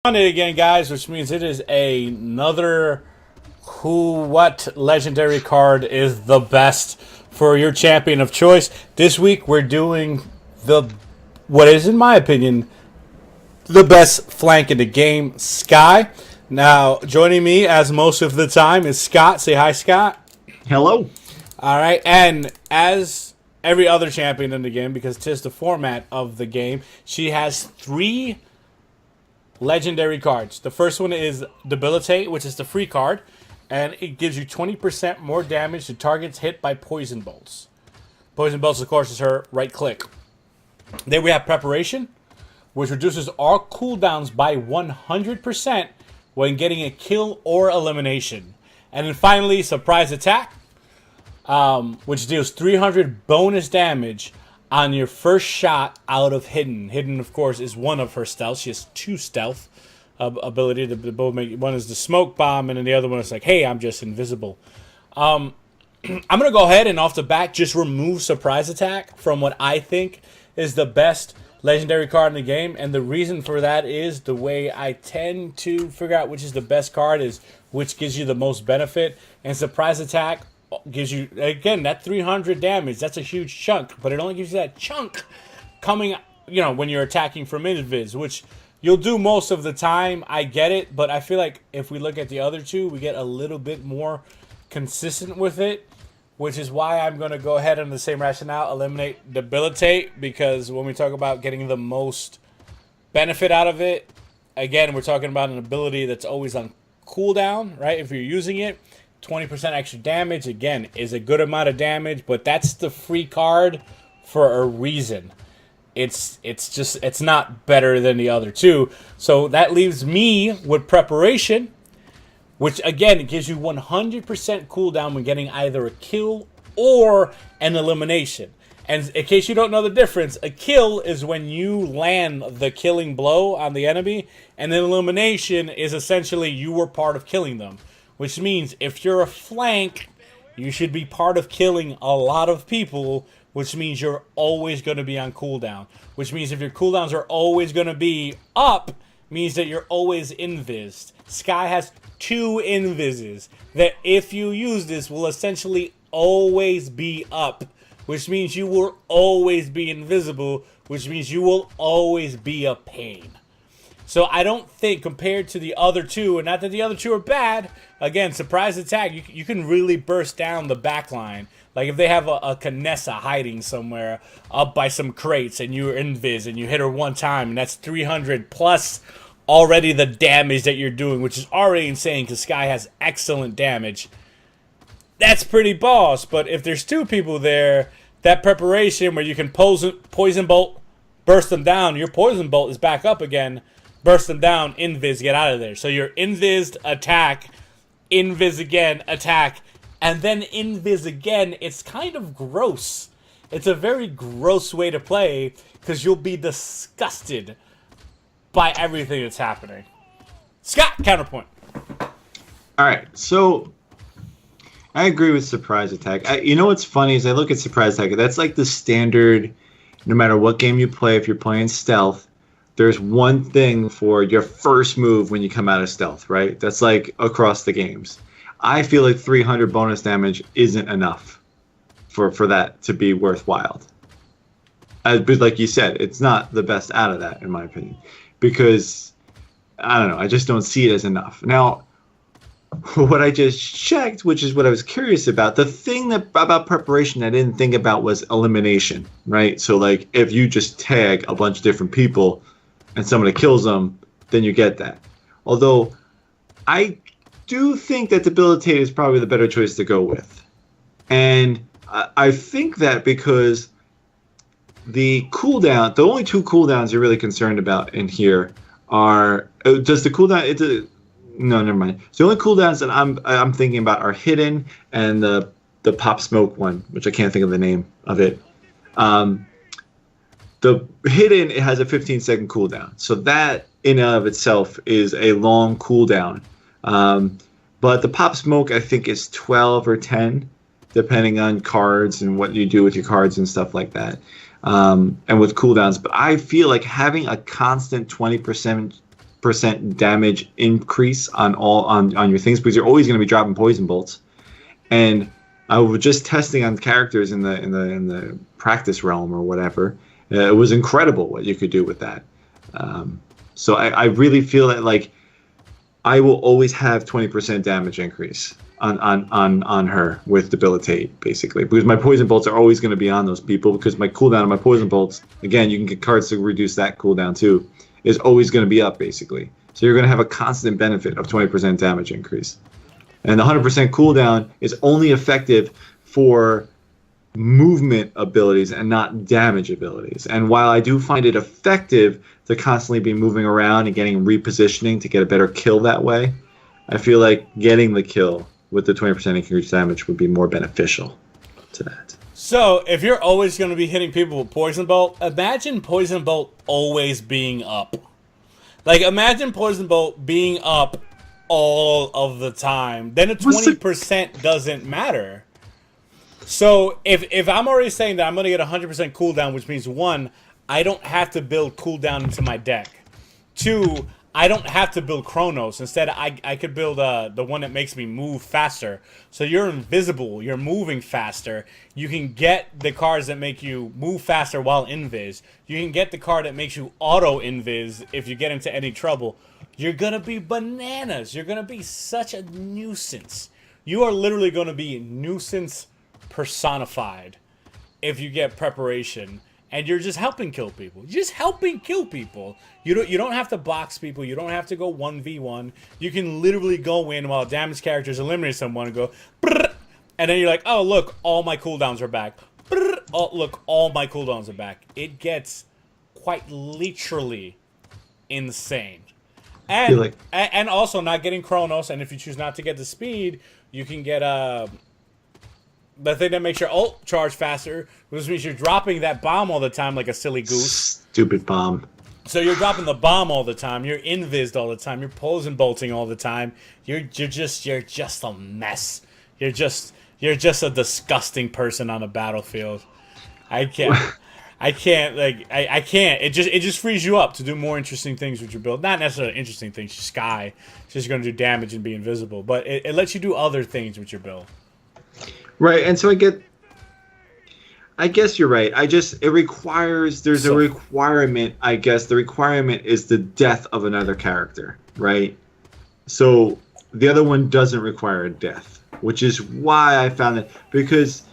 On it again, guys, which means it is another what legendary card is the best for your champion of choice. This week we're doing what is, in my opinion, the best flank in the game, Skye. Now, joining me as most of the time is Scott. Say hi, Scott. Hello. All right, and as every other champion in the game, because 'tis the format of the game, she has three legendary cards. The first one is Debilitate, which is the free card, and it gives you 20% more damage to targets hit by poison bolts. Poison bolts, of course, is her right click. Then we have Preparation, which reduces all cooldowns by 100% when getting a kill or elimination. And then finally, Surprise Attack, which deals 300 bonus damage on your first shot out of Hidden. Hidden, of course, is one of her stealths. She has two stealth ability. To both make, one is the smoke bomb, and then the other one is like, hey, I'm just invisible. I'm going to go ahead and off the bat just remove Surprise Attack from what I think is the best legendary card in the game. And the reason for that is the way I tend to figure out which is the best card is which gives you the most benefit. And Surprise Attack gives you, again, that 300 damage. That's a huge chunk, but it only gives you that chunk coming, when you're attacking from invis, which you'll do most of the time. I get it, but I feel like if we look at the other two, we get a little bit more consistent with it, which is why I'm going to go ahead on the same rationale, eliminate Debilitate, because when we talk about getting the most benefit out of it, again, we're talking about an ability that's always on cooldown, right? If you're using it, 20% extra damage, again, is a good amount of damage, but that's the free card for a reason. It's not better than the other two. So that leaves me with Preparation, which, again, gives you 100% cooldown when getting either a kill or an elimination. And in case you don't know the difference, a kill is when you land the killing blow on the enemy, and an elimination is essentially you were part of killing them. Which means if you're a flank, you should be part of killing a lot of people, which means you're always going to be on cooldown. Which means if your cooldowns are always going to be up, means that you're always invised. Skye has two invises that if you use this will essentially always be up, which means you will always be invisible, which means you will always be a pain. So I don't think, compared to the other two, and not that the other two are bad, again, Surprise Attack, you can really burst down the back line. Like if they have a Canessa hiding somewhere up by some crates and you're invis and you hit her one time and that's 300 plus already the damage that you're doing, which is already insane because Skye has excellent damage. That's pretty boss, but if there's two people there, that Preparation where you can Poison Bolt, burst them down, your Poison Bolt is back up again, burst them down, invis, get out of there. So you're invised, attack, invis again, attack, and then invis again. It's kind of gross. It's a very gross way to play because you'll be disgusted by everything that's happening. Scott, counterpoint. All right, so I agree with Surprise Attack. You know what's funny is I look at Surprise Attack. That's like the standard, no matter what game you play, if you're playing stealth, there's one thing for your first move when you come out of stealth, right? That's like across the games. I feel like 300 bonus damage isn't enough for that to be worthwhile. But like you said, it's not the best out of that, in my opinion. Because, I don't know, I just don't see it as enough. Now, what I just checked, which is what I was curious about, the thing about Preparation I didn't think about was elimination, right? So, like, if you just tag a bunch of different people and somebody kills them, then you get that. Although, I do think that Debilitate is probably the better choice to go with. And I think that because the cooldown, the only two cooldowns you're really concerned about in here are, does the cooldown, no, never mind. So the only cooldowns that I'm thinking about are Hidden and the Pop Smoke one, which I can't think of the name of it. The Hidden, it has a 15-second cooldown. So that in and of itself is a long cooldown. But the Pop Smoke, I think, is 12 or 10, depending on cards and what you do with your cards and stuff like that. And with cooldowns. But I feel like having a constant 20% 20% damage increase on your things, because you're always going to be dropping poison bolts. And I was just testing on characters in the practice realm or whatever. It was incredible what you could do with that. So I really feel that like I will always have 20% damage increase on her with debilitate, basically, because my poison bolts are always going to be on those people, because my cooldown on my poison bolts, again, you can get cards to reduce that cooldown too, is always going to be up, basically. So you're going to have a constant benefit of 20% damage increase. And the 100% cooldown is only effective for movement abilities and not damage abilities. And while I do find it effective to constantly be moving around and getting repositioning to get a better kill that way, I feel like getting the kill with the 20% increased damage would be more beneficial to that. So, if you're always going to be hitting people with Poison Bolt, imagine Poison Bolt always being up. Like, imagine Poison Bolt being up all of the time. Then a 20% doesn't matter. So, if I'm already saying that I'm going to get 100% cooldown, which means, 1, I don't have to build cooldown into my deck. 2, I don't have to build Chronos. Instead, I could build the one that makes me move faster. So you're invisible. You're moving faster. You can get the cards that make you move faster while invis. You can get the card that makes you auto-invis if you get into any trouble. You're going to be bananas. You're going to be such a nuisance. You are literally going to be nuisance personified if you get preparation. And you're just helping kill people. You're just helping kill people. You don't have to box people. You don't have to go 1v1. You can literally go in while damaged characters eliminate someone and go, brrr, and then you're like, oh, look, all my cooldowns are back. Brrr, oh, look, all my cooldowns are back. It gets quite literally insane. And and also not getting Chronos. And if you choose not to get the speed, you can get the thing that makes your ult charge faster, which means you're dropping that bomb all the time like a silly goose. Stupid bomb. So you're dropping the bomb all the time. You're invised all the time. You're poison bolting all the time. You're just a mess. You're just a disgusting person on a battlefield. I can't. I can't. It just frees you up to do more interesting things with your build. Not necessarily interesting things. Skye, it's just going to do damage and be invisible, but it lets you do other things with your build. Right, and so I guess you're right. It requires, there's a requirement, I guess. The requirement is the death of another character, right? So the other one doesn't require a death, which is why I found it, because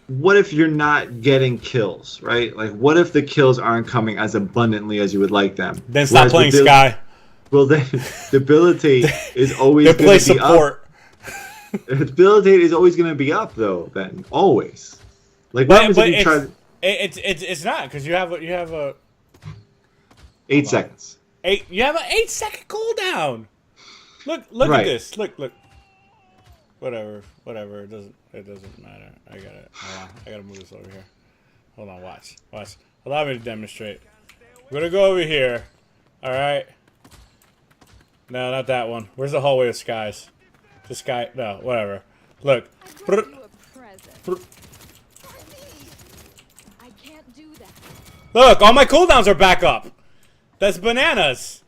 what if you're not getting kills, right? Like, what if the kills aren't coming as abundantly as you would like them? Then stop playing Skye. Well, then debilitate is always going to be support. Up. Debilitate is always going to be up, though. Then always, like, but it's not, because you have a 8 seconds. You have an 8-second cooldown. Look at this. Look. Whatever. It doesn't matter. I gotta move this over here. Hold on. Watch. Allow me to demonstrate. We're gonna go over here. All right. No, not that one. Where's the hallway of Skies? This guy, no, whatever. Look. I can't do that. Look, all my cooldowns are back up. That's bananas.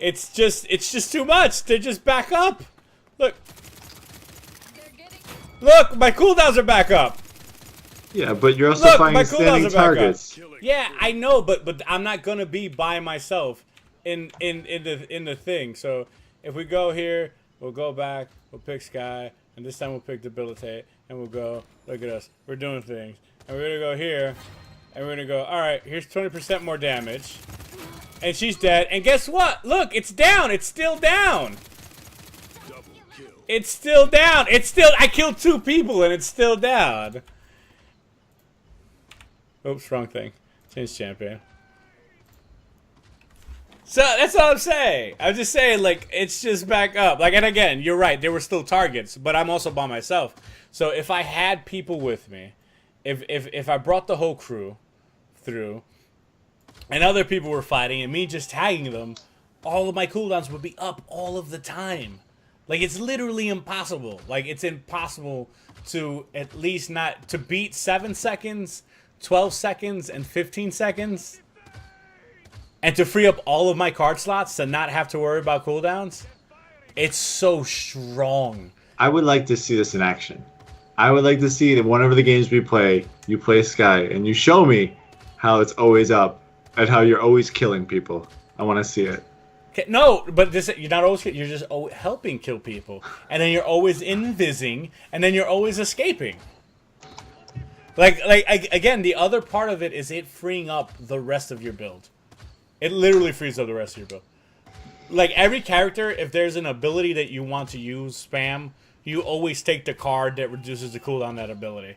It's just too much. They're just back up. Look. Look, my cooldowns are back up. Yeah, but you're also finding standing targets. Yeah, I know, but I'm not gonna be by myself in the thing. So if we go here, we'll go back, we'll pick Skye, and this time we'll pick Debilitate, and we'll go, look at us, we're doing things. And we're going to go here, and we're going to go, alright, here's 20% more damage. And she's dead, and guess what? Look, it's down, it's still down. It's still down, I killed 2 people, and it's still down. Oops, wrong thing. Change champion. So that's all I'm saying. I'm just saying, like, it's just back up. Like, and again, you're right. There were still targets, but I'm also by myself. So if I had people with me, if I brought the whole crew through, and other people were fighting, and me just tagging them, all of my cooldowns would be up all of the time. Like, it's literally impossible. Like, it's impossible to at least not to beat 7 seconds, 12 seconds, and 15 seconds. And to free up all of my card slots to not have to worry about cooldowns, it's so strong. I would like to see this in action. I would like to see that whenever the games we play, you play Skye and you show me how it's always up and how you're always killing people. I want to see it. No, but you're not always. You're just helping kill people, and then you're always invising, and then you're always escaping. Again, the other part of it is it freeing up the rest of your build. It literally frees up the rest of your build. Like every character, if there's an ability that you want to use, spam, you always take the card that reduces the cooldown on that ability.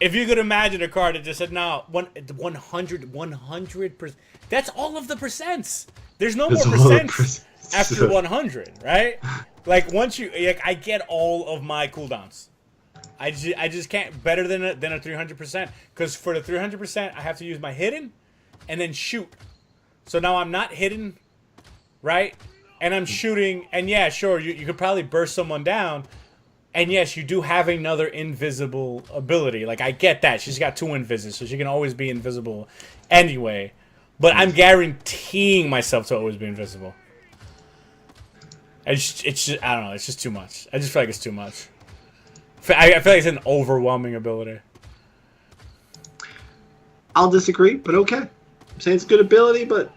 If you could imagine a card that just said, no, 100%. That's all of the percents. There's no more percents after 100, right? Like, once you... Like, I get all of my cooldowns. I just can't... Better than a 300%. Because for the 300%, I have to use my hidden and then shoot. So now I'm not hidden, right? And I'm shooting. And yeah, sure, you could probably burst someone down. And yes, you do have another invisible ability. Like, I get that. She's got 2 invises, so she can always be invisible anyway. But I'm guaranteeing myself to always be invisible. It's just, I don't know. It's just too much. I just feel like it's too much. I feel like it's an overwhelming ability. I'll disagree, but okay. I'm saying it's a good ability, but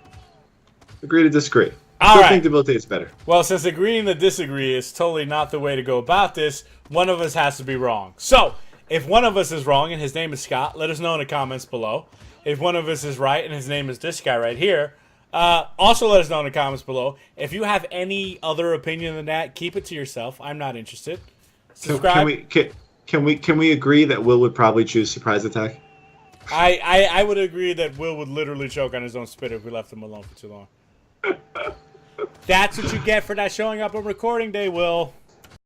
agree to disagree. All right. I think the ability is better. Well, since agreeing to disagree is totally not the way to go about this, one of us has to be wrong. So, if one of us is wrong and his name is Scott, let us know in the comments below. If one of us is right and his name is this guy right here, also let us know in the comments below. If you have any other opinion than that, keep it to yourself. I'm not interested. Subscribe. Can we agree that Will would probably choose surprise attack? I would agree that Will would literally choke on his own spit if we left him alone for too long. That's what you get for not showing up on recording day, Will.